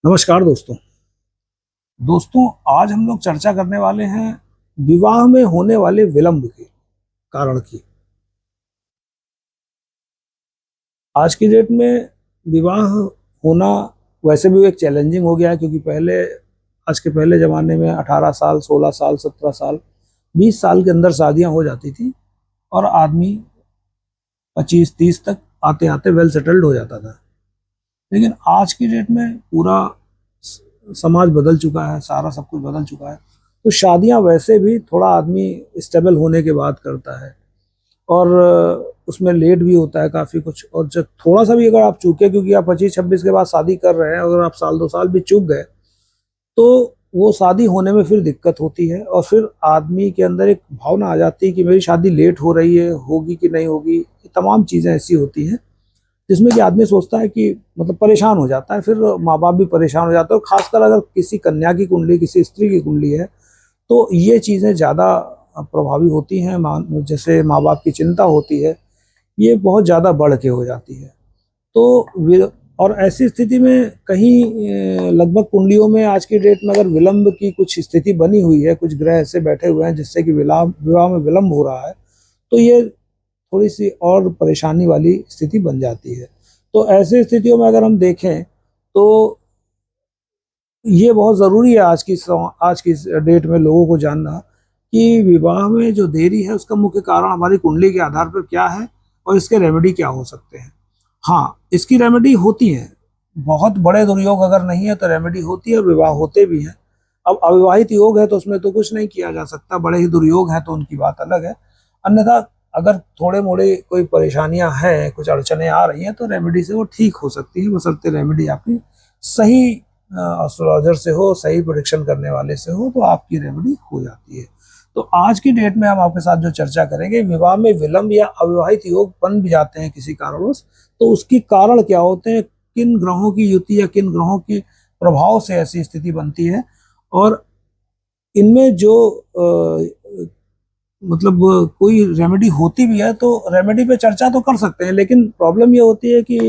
नमस्कार दोस्तों। आज हम लोग चर्चा करने वाले हैं विवाह में होने वाले विलंब के कारण की। आज की डेट में विवाह होना वैसे भी एक चैलेंजिंग हो गया है, क्योंकि आज के पहले ज़माने में 18 साल, 16 साल, 17 साल, 20 साल के अंदर शादियां हो जाती थी और आदमी 25-30 तक आते आते वेल सेटल्ड हो जाता था। लेकिन आज की डेट में पूरा समाज बदल चुका है, सारा सब कुछ बदल चुका है। तो शादियां वैसे भी थोड़ा आदमी स्टेबल होने के बाद करता है और उसमें लेट भी होता है काफ़ी कुछ। और जब थोड़ा सा भी अगर आप चूके, क्योंकि आप 25-26 के बाद शादी कर रहे हैं, अगर आप साल 2 साल भी चूक गए तो वो शादी होने में फिर दिक्कत होती है और फिर आदमी के अंदर एक भावना आ जाती है कि मेरी शादी लेट हो रही है, होगी कि नहीं होगी। ये तमाम चीज़ें ऐसी होती हैं जिसमें कि आदमी सोचता है कि मतलब परेशान हो जाता है, फिर माँ बाप भी परेशान हो जाते हैं। और खासकर अगर किसी कन्या की कुंडली, किसी स्त्री की कुंडली है, तो ये चीज़ें ज़्यादा प्रभावी होती हैं। जैसे माँ बाप की चिंता होती है, ये बहुत ज़्यादा बढ़ के हो जाती है। और ऐसी स्थिति में कहीं लगभग कुंडलियों में आज की डेट में अगर विलंब की कुछ स्थिति बनी हुई है, कुछ ग्रह ऐसे बैठे हुए हैं जिससे कि विवाह में विलंब हो रहा है, तो ये थोड़ी सी और परेशानी वाली स्थिति बन जाती है। तो ऐसे स्थितियों में अगर हम देखें तो ये बहुत ज़रूरी है आज की डेट में लोगों को जानना कि विवाह में जो देरी है उसका मुख्य कारण हमारी कुंडली के आधार पर क्या है और इसके रेमेडी क्या हो सकते हैं। हाँ, इसकी रेमेडी होती है। बहुत बड़े दुर्योग अगर नहीं है तो रेमेडी होती है और विवाह होते भी हैं। अब अविवाहित योग है तो उसमें तो कुछ नहीं किया जा सकता, बड़े ही दुर्योग हैं तो उनकी बात अलग है। अन्यथा अगर थोड़े मोड़े कोई परेशानियां हैं, कुछ अड़चने आ रही हैं, तो रेमेडी से वो ठीक हो सकती है, बशर्ते रेमेडी आपकी सही एस्ट्रोलॉजर से हो, सही प्रोडिक्शन करने वाले से हो, तो आपकी रेमेडी हो जाती है। तो आज की डेट में हम आपके साथ जो चर्चा करेंगे, विवाह में विलंब या अविवाहित योग बन भी जाते हैं किसी कारणवश, तो उसकी कारण क्या होते हैं, किन ग्रहों की युति या किन ग्रहों के प्रभाव से ऐसी स्थिति बनती है, और इनमें जो मतलब कोई रेमेडी होती भी है तो रेमेडी पे चर्चा तो कर सकते हैं। लेकिन प्रॉब्लम ये होती है कि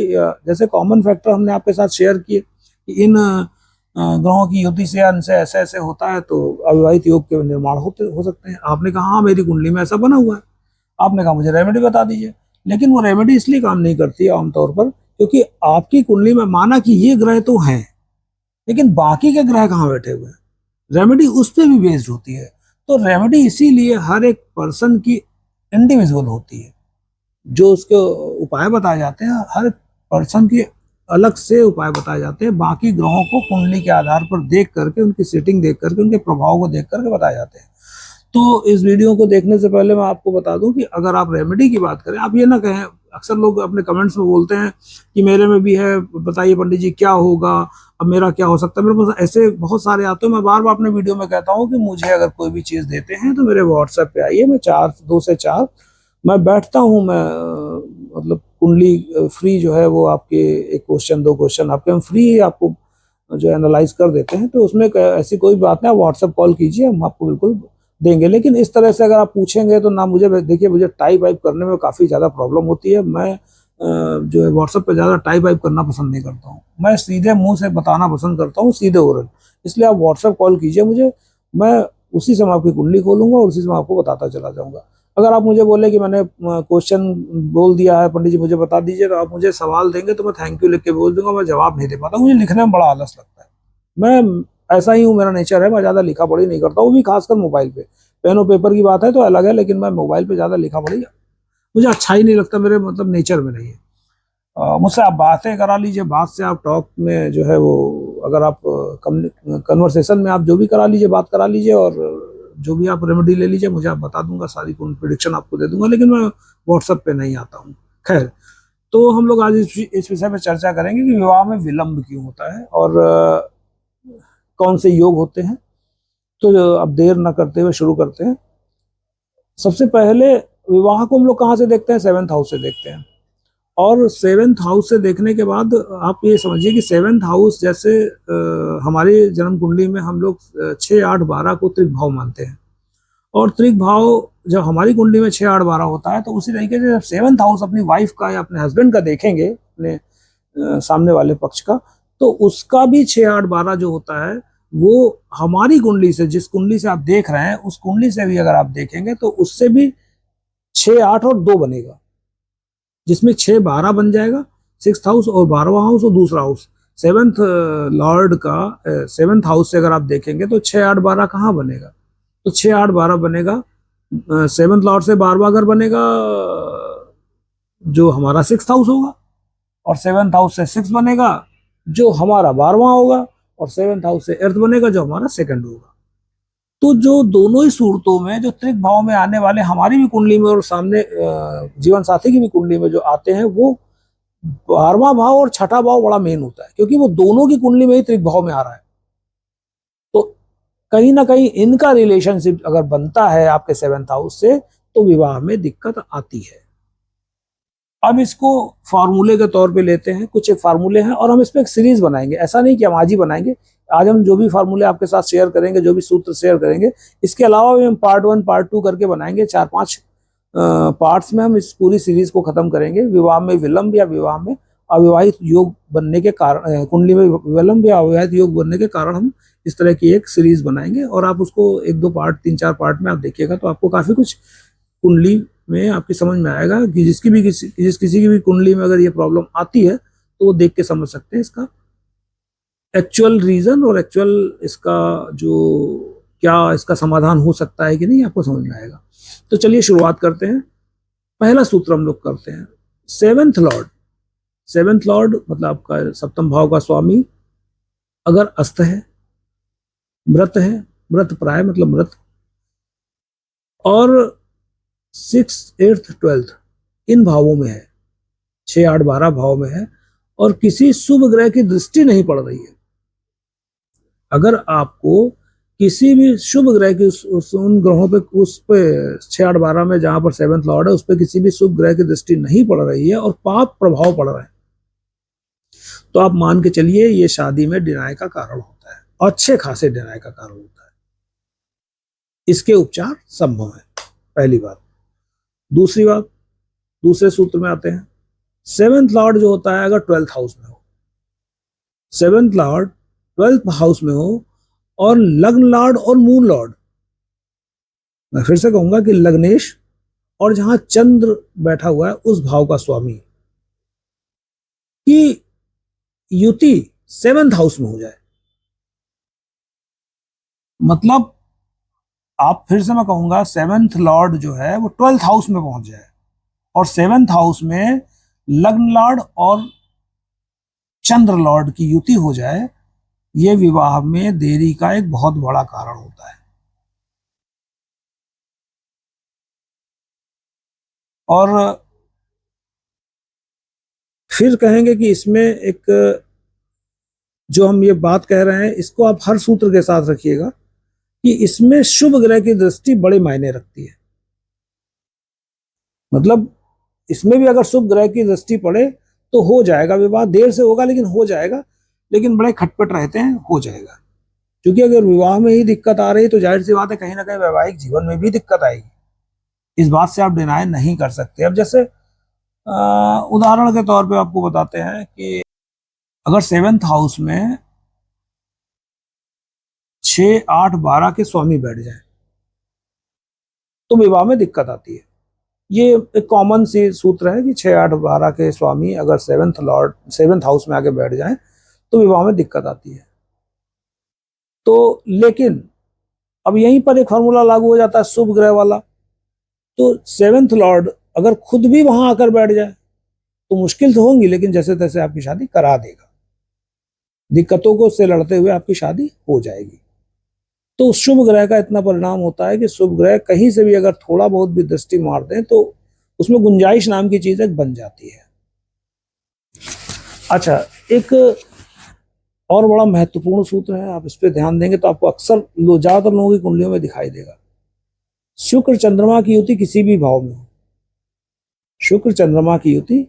जैसे कॉमन फैक्टर हमने आपके साथ शेयर किए कि इन ग्रहों की युति से इनसे ऐसे ऐसे होता है तो अविवाहित योग के निर्माण हो सकते हैं। आपने कहा हाँ मेरी कुंडली में ऐसा बना हुआ है, आपने कहा मुझे रेमेडी बता दीजिए। लेकिन वो रेमेडी इसलिए काम नहीं करती है आमतौर पर क्योंकि आपकी कुंडली में माना कि ये ग्रह तो हैं, लेकिन बाकी के ग्रह कहाँ बैठे हुए हैं, रेमेडी उस पर भी बेस्ड होती है। तो रेमेडी इसीलिए हर एक पर्सन की इंडिविजुअल होती है। जो उसके उपाय बताए जाते हैं, हर पर्सन के अलग से उपाय बताए जाते हैं, बाकी ग्रहों को कुंडली के आधार पर देख करके, उनकी सेटिंग देख करके, उनके प्रभाव को देख करके बताए जाते हैं। तो इस वीडियो को देखने से पहले मैं आपको बता दूं कि अगर आप रेमेडी की बात करें, आप ये ना कहें, अक्सर लोग अपने कमेंट्स में बोलते हैं कि मेरे में भी है, बताइए पंडित जी क्या होगा, अब मेरा क्या हो सकता है। मेरे पास ऐसे बहुत सारे आते हैं। मैं बार बार अपने वीडियो में कहता हूँ कि मुझे अगर कोई भी चीज़ देते हैं तो मेरे व्हाट्सएप पे आइए, मैं 2 से 4 मैं बैठता हूँ। मैं मतलब कुंडली फ्री जो है वो आपके एक क्वेश्चन 2 क्वेश्चन आपके हम फ्री आपको जो एनालाइज कर देते हैं। तो उसमें ऐसी कोई बात नहीं, आप व्हाट्सएप कॉल कीजिए, हम आपको बिल्कुल देंगे। लेकिन इस तरह से अगर आप पूछेंगे तो ना, मुझे देखिए, मुझे टाइप वाइप करने में काफ़ी ज़्यादा प्रॉब्लम होती है। मैं जो है व्हाट्सएप पे ज़्यादा टाइप वाइप करना पसंद नहीं करता हूँ। मैं सीधे मुंह से बताना पसंद करता हूँ, सीधे ओरल। इसलिए आप व्हाट्सएप कॉल कीजिए मुझे, मैं उसी समय आपकी कुंडली खोलूंगा और उसी समय आपको बताता चला जाऊंगा। अगर आप मुझे बोले कि मैंने क्वेश्चन बोल दिया है पंडित जी मुझे बता दीजिए, तो आप मुझे सवाल देंगे तो मैं थैंक यू लिख के बोल दूंगा। मैं जवाब नहीं दे पाता, मुझे लिखने में बड़ा आलस लगता है। मैं ऐसा ही हूँ, मेरा नेचर है, मैं ज़्यादा लिखा पढ़ी नहीं करता, वो भी खासकर मोबाइल पे। पेन और पेपर की बात है तो अलग है, लेकिन मैं मोबाइल पे ज़्यादा लिखा पढ़ी मुझे अच्छा ही नहीं लगता, मेरे मतलब नेचर में नहीं है। मुझसे आप बातें करा लीजिए, बात से आप टॉक में जो है वो, अगर आप कन्वर्सेशन में आप जो भी करा लीजिए, बात करा लीजिए, और जो भी आप रेमेडी ले लीजिए, मुझे आप बता दूंगा, सारी प्रिडिक्शन आपको दे दूंगा। लेकिन मैं व्हाट्सएप पे नहीं आता हूँ। खैर, तो हम लोग आज इस विषय पर चर्चा करेंगे कि विवाह में विलंब क्यों होता है और कौन से योग होते हैं। तो अब देर न करते हुए शुरू करते हैं। सबसे पहले विवाह को हम लोग कहाँ से देखते हैं? 7th हाउस से देखते हैं। और 7th हाउस से देखने के बाद आप ये समझिए कि 7th हाउस जैसे हमारी जन्म कुंडली में हम लोग 6, 8, 12 को त्रिक भाव मानते हैं। और त्रिक भाव जब हमारी कुंडली में 6, 8, 12 होता है, तो उसी तरीके से जब 7th हाउस अपनी वाइफ का या अपने हस्बैंड का देखेंगे, अपने सामने वाले पक्ष का, तो उसका भी 6 8 12 जो होता है वो हमारी कुंडली से, जिस कुंडली से आप देख रहे हैं उस कुंडली से भी अगर आप देखेंगे तो उससे भी 6 8 और 2 बनेगा, जिसमें 6 12 बन जाएगा, 6th हाउस और 12वां हाउस और दूसरा हाउस। सेवंथ लॉर्ड का 7th हाउस से अगर आप देखेंगे तो 6 8 12 कहाँ बनेगा, तो 6 8 12 बनेगा, 7th लॉर्ड से 12वां घर बनेगा जो हमारा 6th हाउस होगा, और 7th हाउस से 6 बनेगा जो हमारा 12वां होगा, और 7th हाउस से 8th बनेगा जो हमारा 2nd होगा। तो जो दोनों ही सूरतों में जो त्रिक भाव में आने वाले हमारी भी कुंडली में और सामने जीवन साथी की भी कुंडली में जो आते हैं, वो 12वां भाव और 6ठा भाव बड़ा मेन होता है, क्योंकि वो दोनों की कुंडली में ही त्रिक भाव में आ रहा है। तो कहीं ना कहीं इनका रिलेशनशिप अगर बनता है आपके 7th हाउस से, तो विवाह में दिक्कत आती है। अब इसको फार्मूले के तौर पे लेते हैं, कुछ एक फार्मूले हैं और हम इस पे एक सीरीज बनाएंगे। ऐसा नहीं कि हम आज ही बनाएंगे, आज हम जो भी फार्मूले आपके साथ शेयर करेंगे, जो भी सूत्र शेयर करेंगे, इसके अलावा भी हम पार्ट 1 पार्ट 2 करके बनाएंगे। 4 5 पार्ट्स में हम इस पूरी सीरीज को खत्म करेंगे। विवाह में विलंब या विवाह में अविवाहित योग बनने के कारण, कुंडली में विलंब या अविवाहित योग बनने के कारण हम इस तरह की एक सीरीज बनाएंगे, और आप उसको 1 2 पार्ट 3 4 पार्ट में आप देखिएगा तो आपको काफी कुछ कुंडली में आपकी समझ में आएगा कि किसी की भी कुंडली में अगर ये प्रॉब्लम आती है तो वो देख के समझ सकते हैं इसका एक्चुअल रीजन और एक्चुअल इसका जो क्या इसका समाधान हो सकता है कि नहीं, आपको समझ में आएगा। तो चलिए शुरुआत करते हैं। पहला सूत्र हम लोग करते हैं। 7th लॉर्ड मतलब आपका 7th भाव का स्वामी अगर अस्त है, मृत है, मृत प्राय मतलब मृत, और 6th 8th 12th इन भावों में है, 6 8 12 भाव में है, और किसी शुभ ग्रह की दृष्टि नहीं पड़ रही है। अगर आपको किसी भी शुभ ग्रह की उन ग्रहों पे, उस पे 6 8 12 में जहां पर 7th लॉर्ड है, उस पे किसी भी शुभ ग्रह की दृष्टि नहीं पड़ रही है और पाप प्रभाव पड़ रहा है, तो आप मान के चलिए ये शादी में डिनाई का कारण होता है, अच्छे खासे डिनाई का कारण होता है। इसके उपचार संभव है, पहली बात। दूसरी बात, दूसरे सूत्र में आते हैं। 7th लॉर्ड जो होता है अगर 12th हाउस में हो, 7th लॉर्ड 12th हाउस में हो, और लग्न लॉर्ड और मून लॉर्ड, मैं फिर से कहूंगा कि लग्नेश और जहां चंद्र बैठा हुआ है उस भाव का स्वामी की युति 7th हाउस में हो जाए, मतलब आप फिर से मैं कहूंगा 7th लॉर्ड जो है वो 12th हाउस में पहुंच जाए, और 7th हाउस में लग्न लॉर्ड और चंद्र लॉर्ड की युति हो जाए, ये विवाह में देरी का एक बहुत बड़ा कारण होता है। और फिर कहेंगे कि इसमें एक जो हम ये बात कह रहे हैं इसको आप हर सूत्र के साथ रखिएगा कि इसमें शुभ ग्रह की दृष्टि बड़े मायने रखती है। मतलब इसमें भी अगर शुभ ग्रह की दृष्टि पड़े तो हो जाएगा विवाह, देर से होगा लेकिन हो जाएगा, लेकिन बड़े खटपट रहते हैं, हो जाएगा। क्योंकि अगर विवाह में ही दिक्कत आ रही तो जाहिर सी बात है कहीं ना कहीं वैवाहिक जीवन में भी दिक्कत आएगी, इस बात से आप डिनाई नहीं कर सकते। अब जैसे उदाहरण के तौर पे आपको बताते हैं कि अगर 7th हाउस में 6 8 12 के स्वामी बैठ जाए तो विवाह में दिक्कत आती है। ये एक कॉमन सी सूत्र है कि 6 8 12 के स्वामी अगर 7th हाउस में आके बैठ जाए तो विवाह में दिक्कत आती है। तो लेकिन अब यहीं पर एक फॉर्मूला लागू हो जाता है शुभ ग्रह वाला। तो 7th लॉर्ड अगर खुद भी वहां आकर बैठ जाए तो मुश्किल तो होंगी, लेकिन जैसे तैसे आपकी शादी करा देगा, दिक्कतों को से लड़ते हुए आपकी शादी हो जाएगी। तो उस शुभ ग्रह का इतना परिणाम होता है कि शुभ ग्रह कहीं से भी अगर थोड़ा बहुत भी दृष्टि मार दें तो उसमें गुंजाइश नाम की चीज एक बन जाती है। अच्छा, एक और बड़ा महत्वपूर्ण सूत्र है, आप इस पर ध्यान देंगे तो आपको अक्सर ज्यादातर लोगों की कुंडलियों में दिखाई देगा। शुक्र चंद्रमा की युति किसी भी भाव में हो, शुक्र चंद्रमा की युति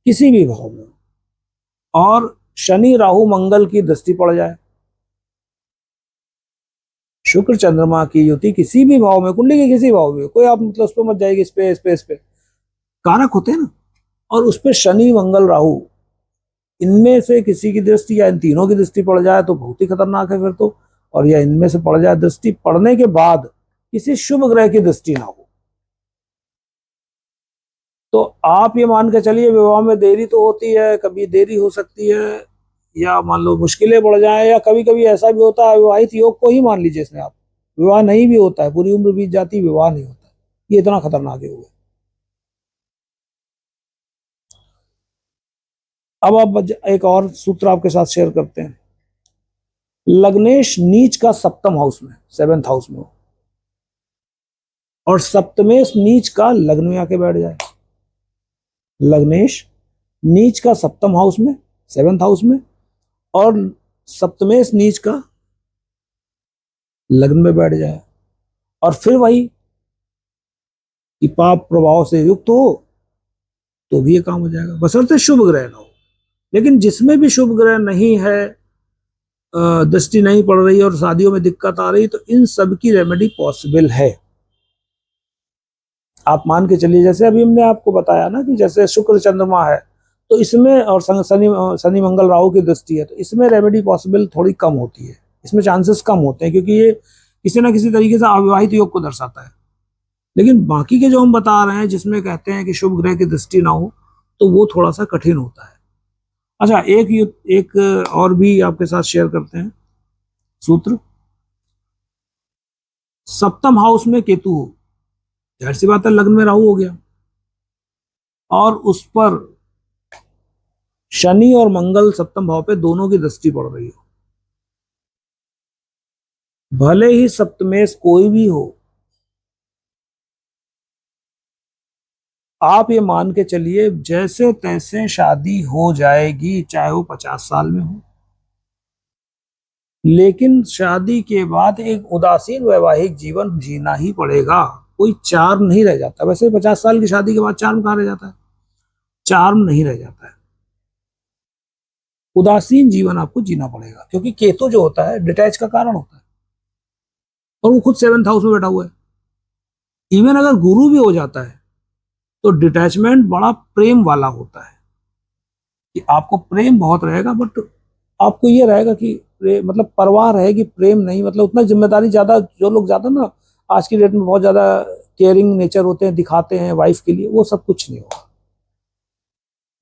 किसी भी भाव में हो, और शनि राहु मंगल की दृष्टि पड़ जाए, शुक्र चंद्रमा की युति किसी भी भाव में, कुंडली के किसी भाव में, कोई आप मतलब उस पर मत जाएगी, इस पे कारक होते हैं ना, और उस पर शनि मंगल राहु इनमें से किसी की दृष्टि या इन तीनों की दृष्टि पड़ जाए तो बहुत ही खतरनाक है फिर तो, और या इनमें से पड़ जाए, दृष्टि पड़ने के बाद किसी शुभ ग्रह की दृष्टि ना हो, तो आप ये मान के चलिए विवाह में देरी तो होती है, कभी देरी हो सकती है, या मान लो मुश्किलें बढ़ जाए, या कभी कभी ऐसा भी होता है विवाहित योग को ही मान लीजिए, इसमें आप विवाह नहीं भी होता है, पूरी उम्र बीत जाती, विवाह नहीं होता है। ये इतना खतरनाक योग है। अब आप एक और सूत्र आपके साथ शेयर करते हैं। लग्नेश नीच का सप्तम हाउस में, 7th हाउस में हो, और सप्तमेश नीच का लग्न में आके बैठ जाए। लग्नेश नीच का सप्तम हाउस में, 7th हाउस में, और सप्तमेश नीच का लग्न में बैठ जाए, और फिर वही कि पाप प्रभाव से युक्त हो तो भी ये काम हो जाएगा, बशर्ते शुभ ग्रह ना हो। लेकिन जिसमें भी शुभ ग्रह नहीं है, दृष्टि नहीं पड़ रही और शादियों में दिक्कत आ रही, तो इन सब की रेमेडी पॉसिबल है। आप मान के चलिए, जैसे अभी हमने आपको बताया ना कि जैसे शुक्र चंद्रमा है, तो इसमें, और शनि मंगल राहु की दृष्टि है, तो इसमें रेमेडी पॉसिबल थोड़ी कम होती है, इसमें चांसेस कम होते हैं, क्योंकि ये किसी ना किसी तरीके से अविवाहित योग को दर्शाता है। लेकिन बाकी के जो हम बता रहे हैं, जिसमें कहते हैं कि शुभ ग्रह की दृष्टि ना हो, तो वो थोड़ा सा कठिन होता है। अच्छा, एक और भी आपके साथ शेयर करते हैं सूत्र। सप्तम हाउस में केतु हो, जाहिर सी बात है लग्न में राहु हो गया, और उस पर शनि और मंगल सप्तम भाव पे दोनों की दृष्टि पड़ रही हो, भले ही सप्तमेश कोई भी हो, आप ये मान के चलिए जैसे तैसे शादी हो जाएगी, चाहे वो 50 साल में हो। लेकिन शादी के बाद एक उदासीन वैवाहिक जीवन जीना ही पड़ेगा, कोई चार्म नहीं रह जाता। वैसे 50 साल की शादी के बाद चार्म कहाँ रह जाता है, चार्म नहीं रह जाता है। उदासीन जीवन आपको जीना पड़ेगा, क्योंकि केतु जो होता है डिटैच का कारण होता है, और वो खुद 7th हाउस में बैठा हुआ है। इवन अगर गुरु भी हो जाता है तो डिटैचमेंट बड़ा प्रेम वाला होता है, कि आपको प्रेम बहुत रहेगा, बट आपको ये रहेगा कि मतलब परवाह रहेगी, प्रेम नहीं, मतलब उतना जिम्मेदारी ज्यादा, जो लोग ज्यादा ना आज की डेट में बहुत ज्यादा केयरिंग नेचर होते हैं, दिखाते हैं वाइफ के लिए, वो सब कुछ नहीं होगा।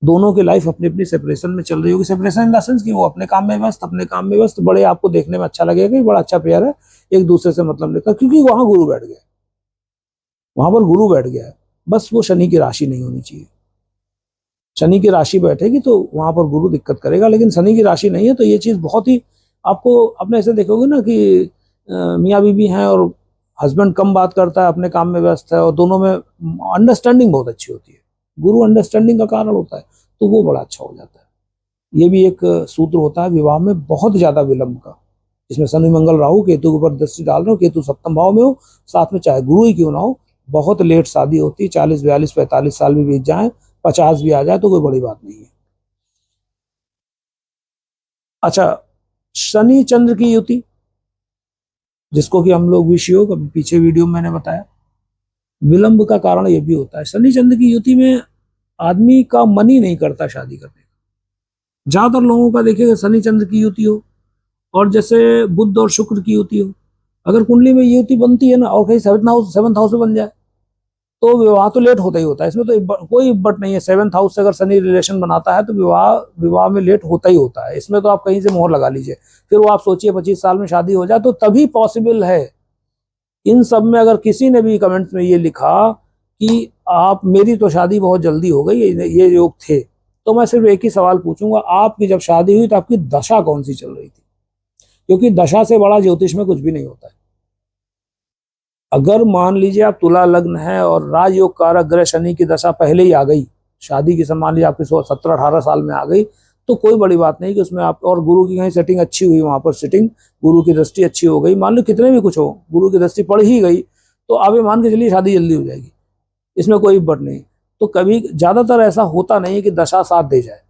दोनों की लाइफ अपनी अपनी सेपरेशन में चल रही होगी। सेपरेशन इन द सेंस कि वो अपने काम में व्यस्त, अपने काम में व्यस्त, बड़े आपको देखने में अच्छा लगेगा कि बड़ा अच्छा पेयर है, एक दूसरे से मतलब लेकर, क्योंकि वहां गुरु बैठ गया, वहां पर गुरु बैठ गया है। बस वो शनि की राशि नहीं होनी चाहिए। शनि की राशि बैठेगी तो वहां पर गुरु दिक्कत करेगा, लेकिन शनि की राशि नहीं है तो ये चीज बहुत ही, आपको अपने ऐसे देखोगे ना कि मियाँ बीवी हैं और हस्बैंड कम बात करता है, अपने काम में व्यस्त है, और दोनों में अंडरस्टैंडिंग बहुत अच्छी होती है। गुरु अंडरस्टैंडिंग का कारण होता है, तो वो बड़ा अच्छा हो जाता है। ये भी एक सूत्र होता है विवाह में बहुत ज्यादा विलंब का, जिसमें शनि मंगल राहु केतु के ऊपर दृष्टि डाल रहे हो, केतु सप्तम भाव में हो, साथ में चाहे गुरु ही क्यों ना हो, बहुत लेट शादी होती है। 40 42 45 साल भी बीत जाए, 50 भी आ जाए तो कोई बड़ी बात नहीं है। अच्छा, शनि चंद्र की युति, जिसको कि हम लोग विष योग, अभी पीछे वीडियो में मैंने बताया, विलंब का कारण यह भी होता है। शनि चंद्र की युति में आदमी का मन ही नहीं करता शादी करने का। ज्यादातर लोगों का देखिएगा शनि चंद्र की युति हो, और जैसे बुध और शुक्र की युति हो, अगर कुंडली में युति बनती है ना, और कहीं 7th हाउस में बन जाए, तो विवाह तो लेट होता ही होता है। इसमें तो कोई बट नहीं है। 7th हाउस से अगर शनि रिलेशन बनाता है तो विवाह में लेट होता ही होता है। इसमें तो आप कहीं से मोहर लगा लीजिए, फिर वो आप सोचिए 25 साल में शादी हो जाए तो तभी पॉसिबल है। इन सब में अगर किसी ने भी कमेंट्स में ये लिखा कि आप, मेरी तो शादी बहुत जल्दी हो गई, ये योग थे, तो मैं सिर्फ एक ही सवाल पूछूंगा, आपकी जब शादी हुई तो आपकी दशा कौन सी चल रही थी? क्योंकि दशा से बड़ा ज्योतिष में कुछ भी नहीं होता है। अगर मान लीजिए आप तुला लग्न है और राजयोग कारक ग्रह शनि की दशा पहले ही आ गई, शादी की मान लीजिए आपकी 17-18 साल में आ गई, तो कोई बड़ी बात नहीं कि उसमें आप, और गुरु की कहीं सेटिंग अच्छी हुई, वहां पर सेटिंग, गुरु की दृष्टि अच्छी हो गई, मान लो कितने भी कुछ हो, गुरु की दृष्टि पड़ ही गई, तो आप ये मान के चलिए शादी जल्दी हो जाएगी, इसमें कोई बट नहीं। तो कभी ज्यादातर ऐसा होता नहीं कि दशा साथ दे जाए,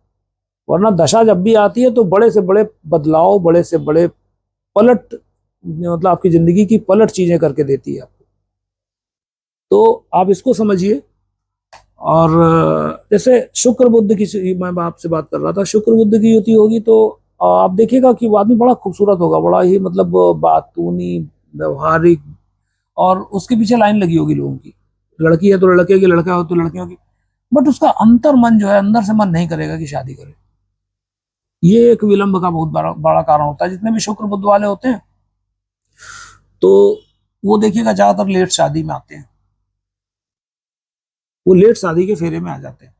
वरना दशा जब भी आती है तो बड़े से बड़े बदलाव, बड़े से बड़े पलट, मतलब आपकी जिंदगी की पलट चीजें करके देती है आपको। तो आप इसको समझिए, और जैसे शुक्र बुध की मैं आपसे बात कर रहा था, शुक्र बुध की युति होगी तो आप देखिएगा कि वो आदमी बड़ा खूबसूरत होगा, बड़ा ही मतलब बातूनी, व्यवहारिक, और उसके पीछे लाइन लगी होगी लोगों की। लड़की है तो लड़के की, लड़का हो तो लड़कियों की, बट उसका अंतर मन जो है, अंदर से मन नहीं करेगा कि शादी करे। ये एक विलंब का बहुत बड़ा बड़ा कारण होता है। जितने भी शुक्र बुध वाले होते हैं तो वो देखिएगा ज्यादातर लेट शादी में आते हैं, वो लेट शादी के फेरे में आ जाते हैं।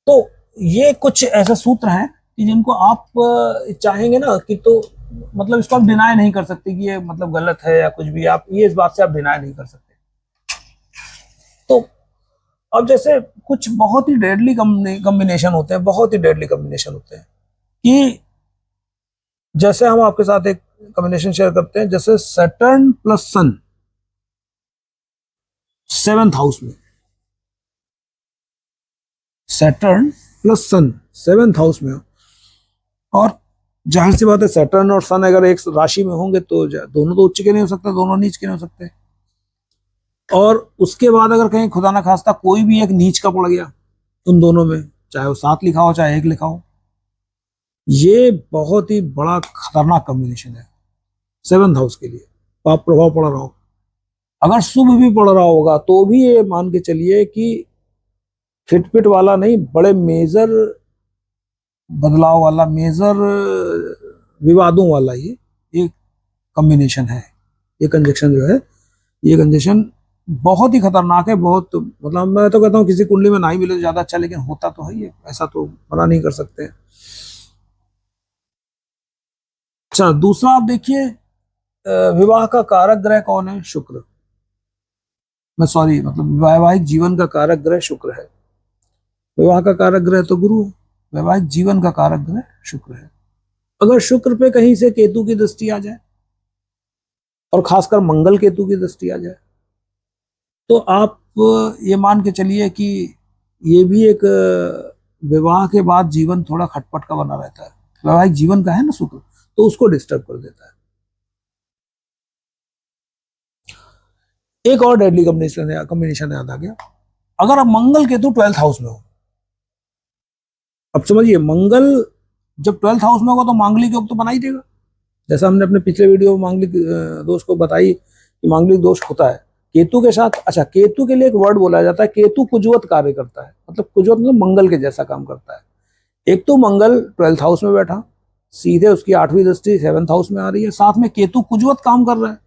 तो ये कुछ ऐसे सूत्र हैं कि जिनको आप चाहेंगे ना कि तो मतलब इसको आप डिनाई नहीं कर सकते कि ये मतलब गलत है या कुछ भी, आप ये इस बात से आप डिनाई नहीं कर सकते। तो अब जैसे कुछ बहुत ही डेडली कॉम्बिनेशन होते हैं, बहुत ही डेडली कॉम्बिनेशन होते हैं कि जैसे हम आपके साथ एक कॉम्बिनेशन शेयर करते हैं, जैसे सैटर्न प्लस सन 7th हाउस में, सैटर्न प्लस सन 7th हाउस में, और जाहिर सी बात है सैटर्न और सन अगर एक राशि में होंगे तो दोनों तो उच्च के नहीं हो सकते, दोनों नीच के नहीं हो सकते। और उसके बाद अगर कहीं खुदा ना खास्ता कोई भी एक नीच का पड़ गया उन दोनों में, चाहे वो 7 लिखा हो चाहे 1 लिखा हो, ये बहुत ही बड़ा खतरनाक कॉम्बिनेशन है 7th हाउस के लिए। पाप प्रभाव पड़ रहा हो, अगर शुभ भी पड़ रहा होगा तो भी ये मान के चलिए कि खिटपिट वाला नहीं, बड़े मेजर बदलाव वाला, मेजर विवादों वाला ये कॉम्बिनेशन है। ये कंजक्शन जो है, ये कंजक्शन बहुत ही खतरनाक है। बहुत मतलब मैं तो कहता हूँ किसी कुंडली में ना ही मिले तो ज्यादा अच्छा, लेकिन होता तो है ये, ऐसा तो मना नहीं कर सकते। अच्छा, दूसरा आप देखिए, विवाह का कारक ग्रह कौन है? शुक्र। मैं सॉरी, मतलब वैवाहिक जीवन का कारक ग्रह शुक्र है। विवाह का कारक ग्रह तो गुरु है, वैवाहिक जीवन का कारक ग्रह शुक्र है। अगर शुक्र पे कहीं से केतु की दृष्टि आ जाए, और खासकर मंगल केतु की दृष्टि आ जाए, तो आप ये मान के चलिए कि ये भी एक विवाह के बाद जीवन थोड़ा खटपट का बना रहता है। वैवाहिक जीवन का है ना शुक्र, तो उसको डिस्टर्ब कर देता है। एक और डेडली कॉम्बिनेशन याद आ गया, अगर अब मंगल केतु 12th हाउस में हो। अब समझिए, मंगल जब 12th हाउस में होगा तो मांगलिक योग तो बना ही देगा। जैसा हमने अपने पिछले वीडियो में मांगलिक दोष को बताई कि मांगलिक दोष होता है केतु के साथ। अच्छा, केतु के लिए एक वर्ड बोला जाता है, केतु कुजवत कार्य करता है, मतलब कुजवत मतलब मंगल के जैसा काम करता है। एक तो मंगल 12th हाउस में बैठा, सीधे उसकी 8वीं दृष्टि 7th हाउस में आ रही है, साथ में केतु कुजवत काम कर रहा है।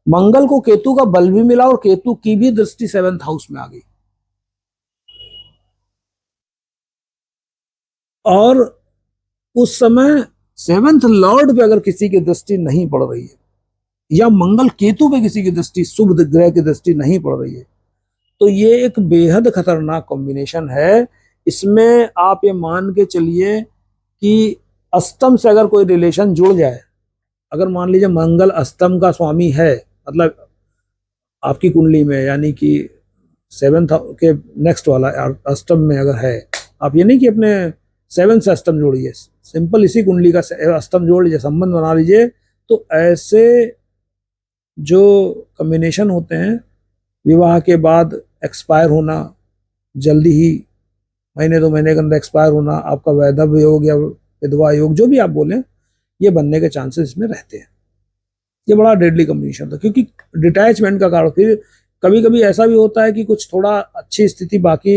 मंगल को केतु का बल भी मिला और केतु की भी दृष्टि 7th हाउस में आ गई। और उस समय 7th लॉर्ड पे अगर किसी की दृष्टि नहीं पड़ रही है, या मंगल केतु पे किसी की दृष्टि, शुभ ग्रह की दृष्टि नहीं पड़ रही है, तो ये एक बेहद खतरनाक कॉम्बिनेशन है। इसमें आप ये मान के चलिए कि अष्टम से अगर कोई रिलेशन जुड़ जाए, अगर मान लीजिए मंगल अष्टम का स्वामी है, मतलब आपकी कुंडली में, यानी कि 7th के नेक्स्ट वाला अष्टम में अगर है, आप ये नहीं कि अपने 7th से अष्टम जोड़िए, सिंपल इसी कुंडली का अष्टम जोड़ लीजिए, संबंध बना लीजिए, तो ऐसे जो कॉम्बिनेशन होते हैं, विवाह के बाद एक्सपायर होना, जल्दी ही महीने 2 महीने के अंदर एक्सपायर होना, आपका वैधव्य योग या विधवा योग जो भी आप बोलें, ये बनने के चांसेस इसमें रहते हैं। ये बड़ा डेडली कॉम्बिनेशन था, क्योंकि डिटैचमेंट का कारण। फिर कभी कभी ऐसा भी होता है कि कुछ थोड़ा अच्छी स्थिति बाकी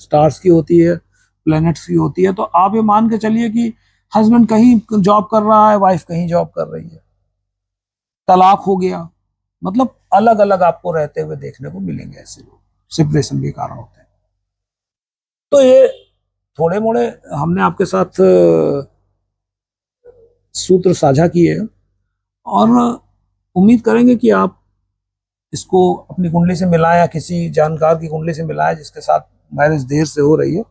स्टार्स की होती है, प्लैनेट्स की होती है, तो आप ये मान के चलिए कि हस्बैंड कहीं जॉब कर रहा है, वाइफ कहीं जॉब कर रही है, तलाक हो गया, मतलब अलग अलग आपको रहते हुए देखने को मिलेंगे ऐसे लोग, सेपरेशन के कारण होते हैं। तो ये थोड़े मोड़े हमने आपके साथ सूत्र साझा किए, और उम्मीद करेंगे कि आप इसको अपनी कुंडली से मिलाएं, या किसी जानकार की कुंडली से मिलाएं जिसके साथ मैरिज देर से हो रही है।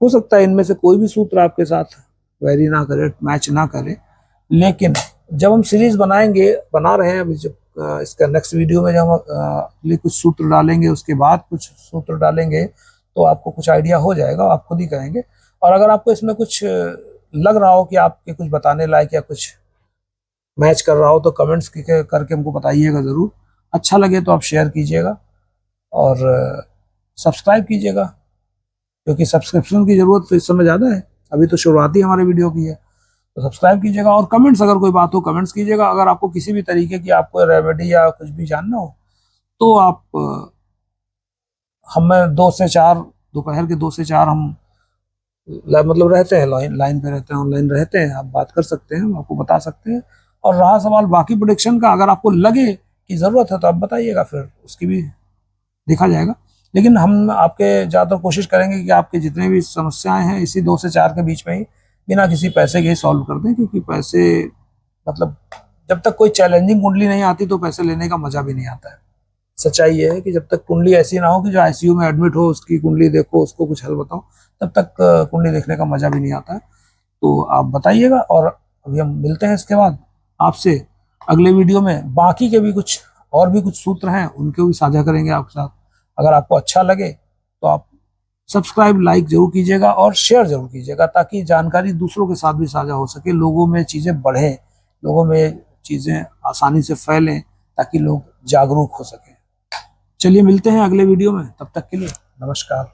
हो सकता है इनमें से कोई भी सूत्र आपके साथ वेरी ना करे, मैच ना करे, लेकिन जब हम सीरीज बना रहे हैं अभी, जब इसका नेक्स्ट वीडियो में जब हम कुछ सूत्र डालेंगे, उसके बाद कुछ सूत्र डालेंगे, तो आपको कुछ आइडिया हो जाएगा, आप खुद ही कहेंगे। और अगर आपको इसमें कुछ लग रहा हो कि आपके कुछ बताने लायक या कुछ मैच कर रहा हो, तो कमेंट्स करके हमको बताइएगा ज़रूर। अच्छा लगे तो आप शेयर कीजिएगा, और सब्सक्राइब कीजिएगा, क्योंकि सब्सक्रिप्शन की ज़रूरत तो इस समय ज़्यादा है, अभी तो शुरुआती हमारे वीडियो की है। तो सब्सक्राइब कीजिएगा और कमेंट्स, अगर कोई बात हो कमेंट्स कीजिएगा। अगर आपको किसी भी तरीके की आपको रेमेडी या कुछ भी जानना हो तो आप हमें 2 से 4 दोपहर के 2 से 4 हम मतलब रहते हैं, लाइन पे रहते हैं, ऑनलाइन रहते हैं, आप बात कर सकते हैं, हम आपको बता सकते हैं। और रहा सवाल बाकी प्रोडिक्शन का, अगर आपको लगे कि ज़रूरत है तो आप बताइएगा, फिर उसकी भी देखा जाएगा। लेकिन हम आपके ज़्यादातर कोशिश करेंगे कि आपके जितने भी समस्याएं हैं इसी 2 से 4 के बीच में ही बिना किसी पैसे के ही सॉल्व कर दें, क्योंकि पैसे मतलब जब तक कोई चैलेंजिंग कुंडली नहीं आती तो पैसे लेने का मजा भी नहीं आता है। सच्चाई ये है कि जब तक कुंडली ऐसी ना हो कि जो आईसीयू में एडमिट हो, उसकी कुंडली देखो, उसको कुछ हल बताओ, तब तक कुंडली देखने का मजा भी नहीं आता है। तो आप बताइएगा, और अभी हम मिलते हैं इसके बाद आपसे अगले वीडियो में। बाकी के भी कुछ और भी कुछ सूत्र हैं, उनको भी साझा करेंगे आपके साथ। अगर आपको अच्छा लगे तो आप सब्सक्राइब, लाइक जरूर कीजिएगा और शेयर जरूर कीजिएगा, ताकि जानकारी दूसरों के साथ भी साझा हो सके, लोगों में चीज़ें बढ़ें, लोगों में चीज़ें आसानी से फैलें, ताकि लोग जागरूक हो सकें। चलिए मिलते हैं अगले वीडियो में, तब तक के लिए नमस्कार।